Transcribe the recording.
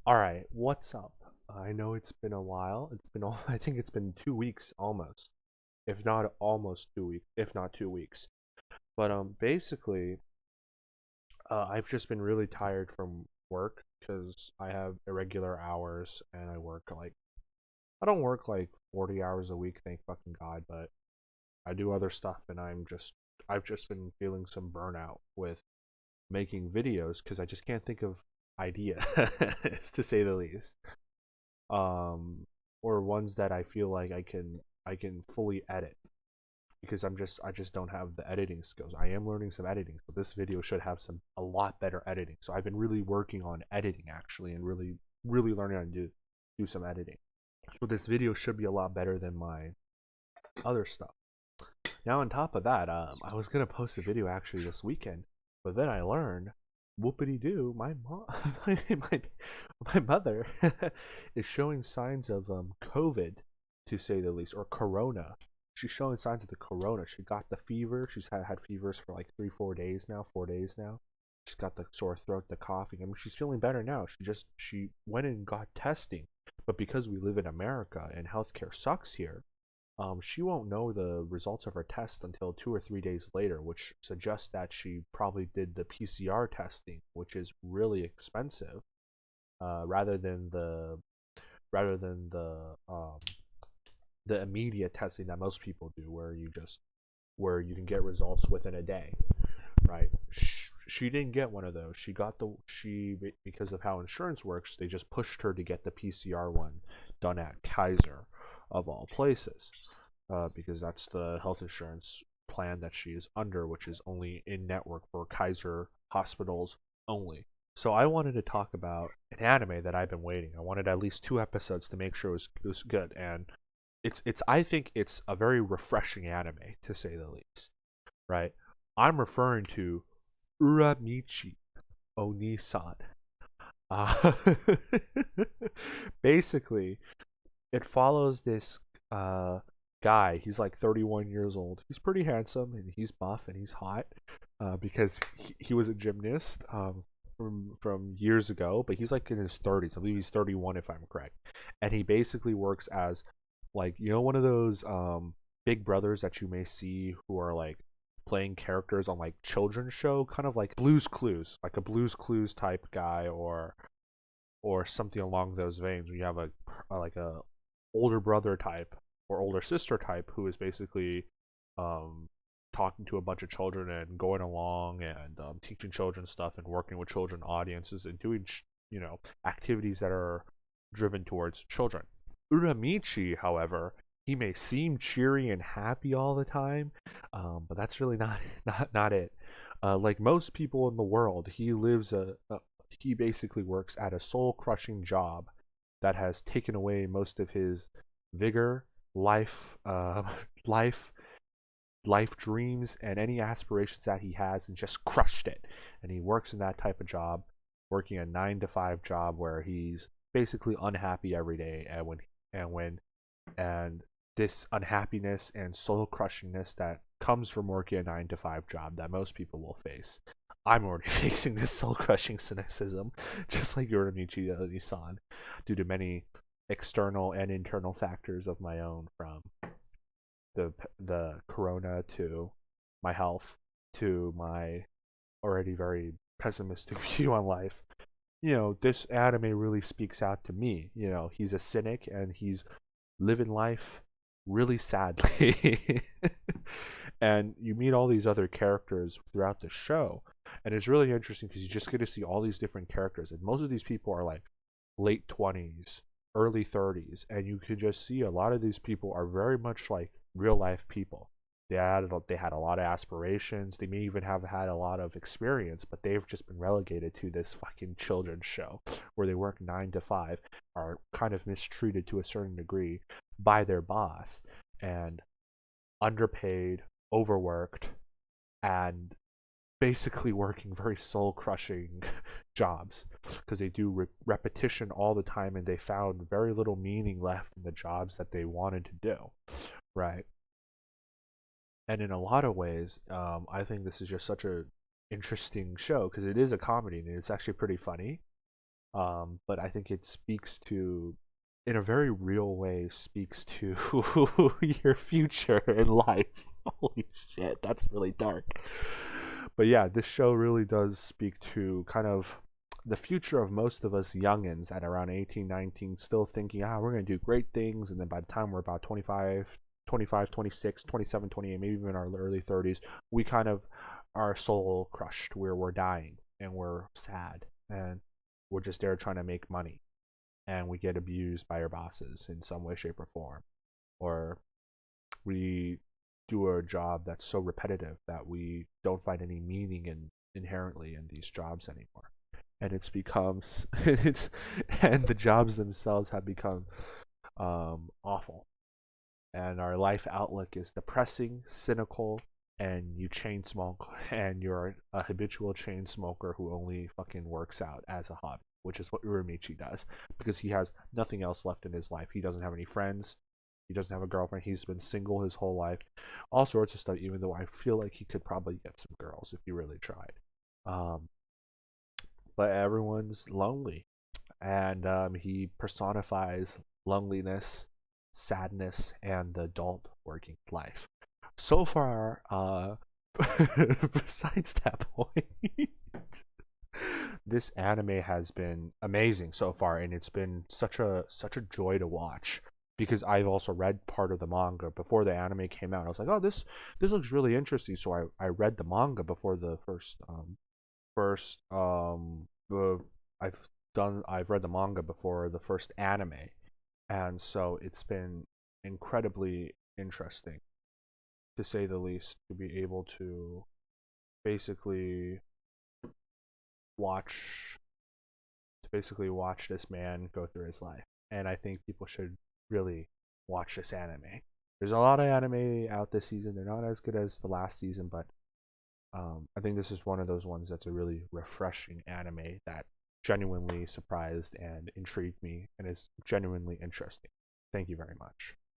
All right, what's up? I know it's been a while. I think it's been 2 weeks almost, if not almost 2 weeks, if not 2 weeks. But basically, I've just been really tired from work because I have irregular hours and I don't work like 40 hours a week, thank fucking God, but I do other stuff and I've just been feeling some burnout with making videos because I just can't think of ideas to say the least. um, or ones that I feel like I can fully edit because I just don't have the editing skills. I am learning some editing, so this video should have some a lot better editing. So I've been really working on editing actually, and really learning how to do some editing. So this video should be a lot better than my other stuff. Now on top of that, I was gonna post a video actually this weekend, but then I learned, whoopity doo, my mom, my, my mother is showing signs of COVID, to say the least, or corona. She's showing signs of the corona. She got the fever. She's had fevers for like 3 4 days now, 4 days now. She's got the sore throat, the coughing. I mean, she's feeling better now. She went and got testing, but because we live in America and healthcare sucks here, she won't know the results of her test until 2 or 3 days later, which suggests that she probably did the PCR testing, which is really expensive, rather than the immediate testing that most people do, where you can get results within a day, right? She didn't get one of those. She because of how insurance works, they just pushed her to get the PCR one done at Kaiser, of all places, because that's the health insurance plan that she is under, which is only in network for Kaiser hospitals only. So I wanted to talk about an anime that I've been waiting. I wanted at least 2 episodes to make sure it was good, and it's I think it's a very refreshing anime, to say the least. Right? I'm referring to Uramichi Oniisan. Uh, basically, it follows this guy. He's like 31 years old. He's pretty handsome and he's buff and he's hot, because he was a gymnast, from years ago, but he's like in his 30s. I believe he's 31 if I'm correct. And he basically works as, like, one of those big brothers that you may see who are like playing characters on like children's show, kind of like Blues Clues, like a Blues Clues type guy, or something along those veins. We have like a older brother type or older sister type who is basically um, talking to a bunch of children and going along and teaching children stuff and working with children audiences and doing activities that are driven towards children. Uramichi, however, he may seem cheery and happy all the time, but that's really not not it. Like most people in the world, he basically works at a soul crushing job that has taken away most of his vigor, life, life, life dreams, and any aspirations that he has, and just crushed it. And he works in that type of job, working a 9 to 5 job where he's basically unhappy every day, and this unhappiness and soul crushingness that comes from working a 9 to 5 job that most people will face. I'm already facing this soul crushing cynicism, just like Uramichi Oniisan, due to many external and internal factors of my own, from the corona to my health to my already very pessimistic view on life. This anime really speaks out to me. He's a cynic and he's living life really sadly. And you meet all these other characters throughout the show, and it's really interesting because you just get to see all these different characters, and most of these people are like late 20s, early 30s, and you could just see a lot of these people are very much like real life people. They had a lot of aspirations. They may even have had a lot of experience, but they've just been relegated to this fucking children's show where they work 9 to 5, are kind of mistreated to a certain degree by their boss, and underpaid, overworked, and basically working very soul crushing jobs because they do repetition all the time, and they found very little meaning left in the jobs that they wanted to do, right? And in a lot of ways, I think this is just such a interesting show because it is a comedy and it's actually pretty funny. But I think it speaks to, in a very real way, speaks to your future in life. Holy shit, that's really dark. But yeah, this show really does speak to kind of the future of most of us youngins at around 18, 19, still thinking, we're going to do great things. And then by the time we're about 25, 25, 26, 27, 28, maybe even our early 30s, we kind of are soul crushed, where we're dying and we're sad and we're just there trying to make money, and we get abused by our bosses in some way, shape, or form, or we do a job that's so repetitive that we don't find any meaning inherently in these jobs anymore, and it's becomes it's and the jobs themselves have become awful, and our life outlook is depressing, cynical, and you chain smoke, and you're a habitual chain smoker who only fucking works out as a hobby, which is what Uramichi does, because he has nothing else left in his life. He doesn't have any friends. He doesn't have a girlfriend. He's been single his whole life. All sorts of stuff, even though I feel like he could probably get some girls if he really tried. Um, but everyone's lonely, and he personifies loneliness, sadness, and the adult working life. So far, besides that point, this anime has been amazing so far, and it's been such a joy to watch, because I've also read part of the manga before the anime came out. I was like, oh, this looks really interesting, so I read the manga before the first I've read the manga before the first anime, and so it's been incredibly interesting, to say the least, to be able to basically watch watch this man go through his life. And I think people should really watch this anime. There's a lot of anime out this season. They're not as good as the last season, but I think this is one of those ones that's a really refreshing anime that genuinely surprised and intrigued me and is genuinely interesting. Thank you very much.